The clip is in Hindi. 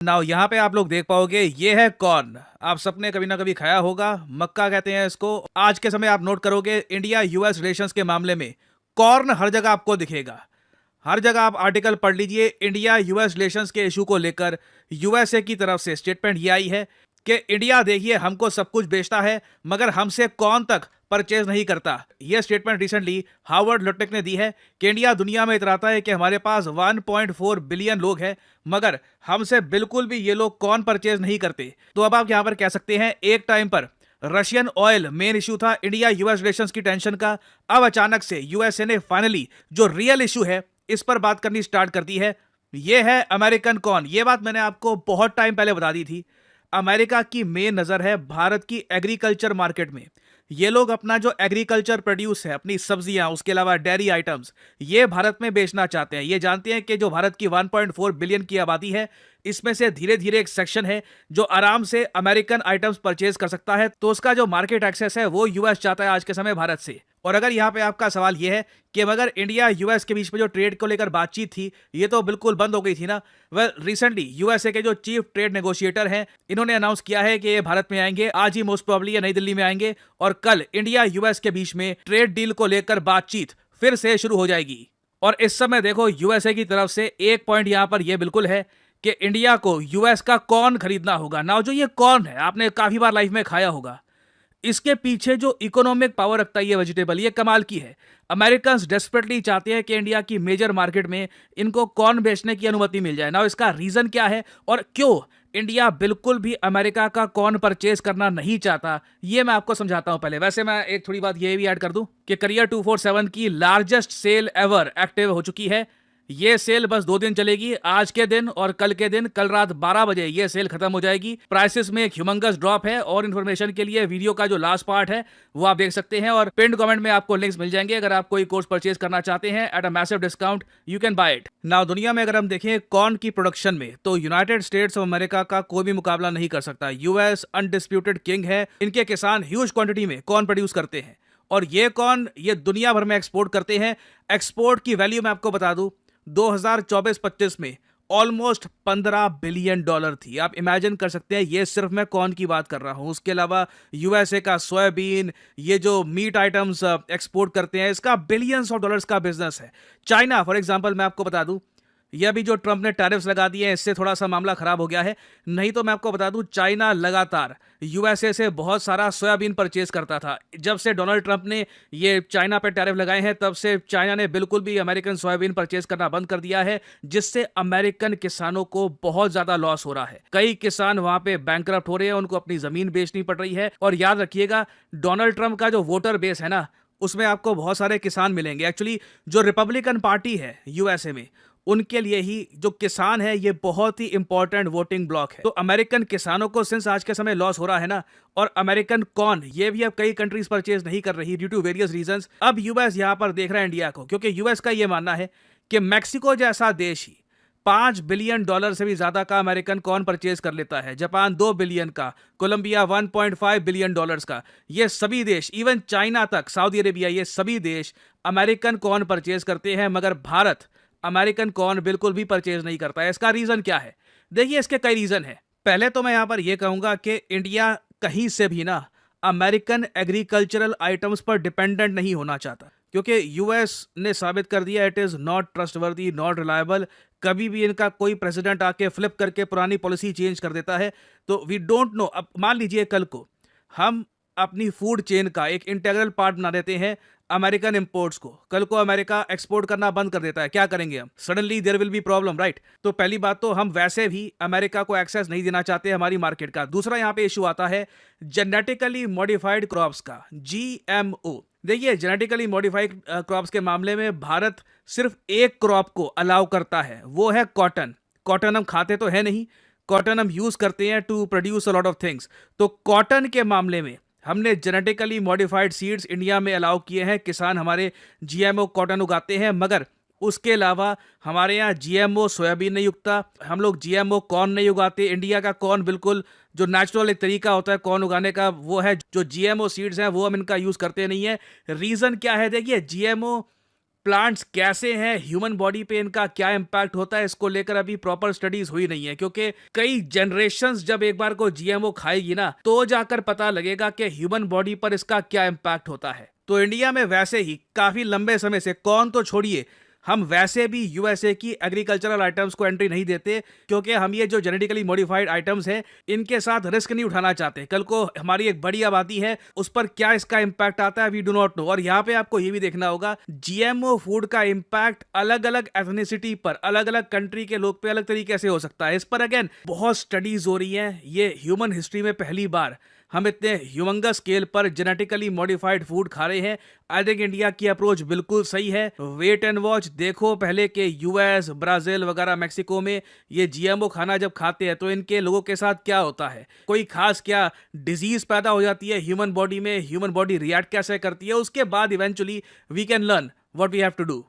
नाउ यहाँ पे आप लोग देख पाओगे ये है कॉर्न। आप सबने कभी ना कभी खाया होगा, मक्का कहते हैं इसको। आज के समय आप नोट करोगे इंडिया यूएस रिलेशंस के मामले में कॉर्न हर जगह आपको दिखेगा। हर जगह आप आर्टिकल पढ़ लीजिए इंडिया यूएस रिलेशंस के इशू को लेकर यूएसए की तरफ से स्टेटमेंट ये आई है कि इंडिया देखिए हमको सब कुछ बेचता है मगर हमसे कौन तक परचेज नहीं करता। यह स्टेटमेंट रिसेंटली हार्वर्ड लुटनिक ने दी है कि इंडिया दुनिया में इतराता है कि हमारे पास 1.4 बिलियन लोग हैं मगर हमसे बिल्कुल भी ये लोग कौन परचेज नहीं करते। तो अब आप यहां पर कह सकते हैं एक टाइम पर रशियन ऑयल मेन इशू था इंडिया यूएस रिलेशंस की टेंशन का। अब अचानक से यूएसए ने फाइनली जो रियल इशू है इस पर बात करनी स्टार्ट कर दी है। यह है अमेरिकन कॉर्न। यह बात मैंने आपको बहुत टाइम पहले बता दी थी। अमेरिका की मेन नजर है भारत की एग्रीकल्चर मार्केट में। ये लोग अपना जो एग्रीकल्चर प्रोड्यूस है, अपनी सब्जियां, उसके अलावा डेयरी आइटम्स, ये भारत में बेचना चाहते हैं। ये जानते हैं कि जो भारत की 1.4 बिलियन की आबादी है इसमें से धीरे धीरे एक सेक्शन है जो आराम से अमेरिकन आइटम्स परचेज कर सकता है, तो उसका जो मार्केट एक्सेस है वो यूएस चाहता है आज के समय भारत से। और अगर यहाँ पे आपका सवाल ये है कि मगर इंडिया यूएस के बीच में जो ट्रेड को लेकर बातचीत थी ये तो बिल्कुल बंद हो गई थी ना। वेल रिसेंटली यूएसए के जो चीफ ट्रेड नेगोशिएटर हैं इन्होंने अनाउंस किया है कि ये भारत में आएंगे। आज ही मोस्ट प्रोबेबली ये नई दिल्ली में आएंगे और कल इंडिया यूएस के बीच में ट्रेड डील को लेकर बातचीत फिर से शुरू हो जाएगी। और इस समय देखो यूएसए की तरफ से एक पॉइंट यहां पर यह बिल्कुल है कि इंडिया को यूएस का कॉर्न खरीदना होगा ना। जो ये कॉर्न है आपने काफी बार लाइफ में खाया होगा, इसके पीछे जो इकोनॉमिक पावर रखता है ये वेजिटेबल, ये कमाल की है। अमेरिकन्स डेस्परेटली चाहते हैं कि इंडिया की मेजर मार्केट में इनको कॉर्न बेचने की अनुमति मिल जाए ना। इसका रीजन क्या है और क्यों इंडिया बिल्कुल भी अमेरिका का कॉर्न परचेज करना नहीं चाहता, ये मैं आपको समझाता हूं। पहले वैसे मैं एक थोड़ी बात ये भी ऐड कर दूं कि करियर 247 की लार्जेस्ट सेल एवर एक्टिव हो चुकी है। ये सेल बस 2 दिन चलेगी, आज के दिन और कल के दिन। कल रात 12 बजे ये सेल खत्म हो जाएगी। प्राइसेस में एक ह्यूमंगस ड्रॉप है और इन्फॉर्मेशन के लिए वीडियो का जो लास्ट पार्ट है वो आप देख सकते हैं और पिन कमेंट में आपको लिंक्स मिल जाएंगे। अगर आप कोई कोर्स परचेज करना चाहते हैं at a massive discount you can buy it now. दुनिया में अगर हम देखें कॉर्न की प्रोडक्शन में तो यूनाइटेड स्टेट्स ऑफ अमेरिका का कोई भी मुकाबला नहीं कर सकता। यूएस अनडिस्प्यूटेड किंग है। इनके किसान ह्यूज क्वांटिटी में कॉर्न प्रोड्यूस करते हैं और ये कॉर्न ये दुनिया भर में एक्सपोर्ट करते हैं। एक्सपोर्ट की वैल्यू मैं आपको बता दूं 2024-25 में ऑलमोस्ट $15 बिलियन थी। आप इमेजिन कर सकते हैं, ये सिर्फ मैं कॉर्न की बात कर रहा हूं। उसके अलावा यूएसए का सोयाबीन, ये जो मीट आइटम्स एक्सपोर्ट करते हैं इसका बिलियंस ऑफ डॉलर्स का बिजनेस है। चाइना फॉर एग्जांपल मैं आपको बता दूं, ये अभी जो ट्रंप ने टैरिफ्स लगा दिए हैं इससे थोड़ा सा मामला खराब हो गया है। नहीं तो मैं आपको बता दूं चाइना लगातार यूएसए से बहुत सारा सोयाबीन परचेज करता था। जब से डोनाल्ड ट्रंप ने ये चाइना पे टैरिफ लगाए हैं तब से चाइना ने बिल्कुल भी अमेरिकन सोयाबीन परचेज करना बंद कर दिया है, जिससे अमेरिकन किसानों को बहुत ज्यादा लॉस हो रहा है। कई किसान वहां पे बैंकरप्ट हो रहे हैं, उनको अपनी जमीन बेचनी पड़ रही है। और याद रखिएगा डोनाल्ड ट्रंप का जो वोटर बेस है ना उसमें आपको बहुत सारे किसान मिलेंगे। एक्चुअली जो रिपब्लिकन पार्टी है यूएसए में उनके लिए ही जो किसान है ये बहुत ही इंपॉर्टेंट वोटिंग ब्लॉक है। तो अमेरिकन किसानों को सिंस आज के समय लॉस हो रहा है ना, और अमेरिकन कॉर्न ये भी अब कई कंट्रीज परचेज नहीं कर रही ड्यू टू वेरियस रीजंस। अब यूएस यहां पर देख रहा है इंडिया को, क्योंकि यूएस का ये मानना है कि मैक्सिको जैसा देश ही $5 बिलियन से भी ज्यादा का अमेरिकन कॉर्न परचेज कर लेता है। जापान 2 बिलियन का, कोलंबिया 1.5 बिलियन डॉलर्स का। ये सभी देश, इवन चाइना तक, सऊदी अरेबिया, ये सभी देश अमेरिकन कॉर्न परचेज करते हैं मगर भारत अमेरिकन कॉर्न बिल्कुल भी परचेज नहीं करता है। इसका रीजन क्या है? देखिए इसके कई रीजन है। पहले तो मैं यहां पर यह कहूंगा कि इंडिया कहीं से भी ना अमेरिकन एग्रीकल्चरल आइटम्स पर डिपेंडेंट नहीं होना चाहता, क्योंकि यूएस ने साबित कर दिया it is not trustworthy, not reliable. कभी भी इनका कोई प्रेसिडेंट आके फ्लिप करके पुरानी पॉलिसी चेंज कर देता है। तो वी डोंट नो। अब मान लीजिए कल को हम अपनी फूड चेन का एक इंटीग्रल पार्ट बना देते हैं अमेरिकन इंपोर्ट्स को, कल को अमेरिका एक्सपोर्ट करना बंद कर देता है, क्या करेंगे हम? Suddenly there will be problem, right? तो पहली बात तो हम वैसे भी अमेरिका को एक्सेस नहीं देना चाहते हमारी मार्केट का। दूसरा यहां पे इशू आता है जेनेटिकली मॉडिफाइड क्रॉप्स का, जीएमओ। देखिए जेनेटिकली मॉडिफाइड क्रॉप्स के मामले में भारत सिर्फ एक क्रॉप को अलाउ करता है, वो है कॉटन। कॉटन हम खाते तो है नहीं, कॉटन हम यूज करते हैं to produce a lot of things. तो कॉटन के मामले में हमने जेनेटिकली मॉडिफाइड सीड्स इंडिया में अलाउ किए हैं। किसान हमारे जीएमओ कॉटन उगाते हैं, मगर उसके अलावा हमारे यहाँ जीएमओ सोयाबीन नहीं उगता, हम लोग जीएमओ कॉर्न नहीं उगाते। इंडिया का कॉर्न बिल्कुल जो नेचुरल एक तरीका होता है कॉर्न उगाने का वो है। जो जीएमओ सीड्स हैं वो हम इनका यूज करते नहीं है। रीजन क्या है? देखिए जीएमओ प्लांट्स कैसे हैं, ह्यूमन बॉडी पे इनका क्या इम्पैक्ट होता है, इसको लेकर अभी प्रॉपर स्टडीज हुई नहीं है, क्योंकि कई जनरेशंस जब एक बार को जीएमओ खाएगी ना, तो जाकर पता लगेगा कि ह्यूमन बॉडी पर इसका क्या इम्पैक्ट होता है। तो इंडिया में वैसे ही काफी लंबे समय से, कौन तो छोड़िए, हम वैसे भी यूएसए की एग्रीकल्चरल आइटम्स को एंट्री नहीं देते, क्योंकि हम ये जो जेनेटिकली मॉडिफाइड आइटम्स हैं इनके साथ रिस्क नहीं उठाना चाहते। कल को हमारी एक बड़ी आबादी है, उस पर क्या इसका इंपैक्ट आता है वी डू नॉट नो। और यहाँ पे आपको ये भी देखना होगा जीएमओ फूड का इंपैक्ट अलग अलग एथनिसिटी पर, अलग अलग कंट्री के लोग पे अलग तरीके से हो सकता है। इस पर अगेन बहुत स्टडीज हो रही हैं। ये ह्यूमन हिस्ट्री में पहली बार हम इतने ह्यूमंगस स्केल पर जेनेटिकली मॉडिफाइड फूड खा रहे हैं। आई थिंक इंडिया की अप्रोच बिल्कुल सही है। वेट एंड वॉच, देखो पहले के यूएस, ब्राजील वगैरह, मैक्सिको में ये जीएमओ खाना जब खाते हैं तो इनके लोगों के साथ क्या होता है, कोई खास क्या डिजीज पैदा हो जाती है ह्यूमन बॉडी में, ह्यूमन बॉडी रिएक्ट कैसे करती है, उसके बाद eventually we can learn what we have to do.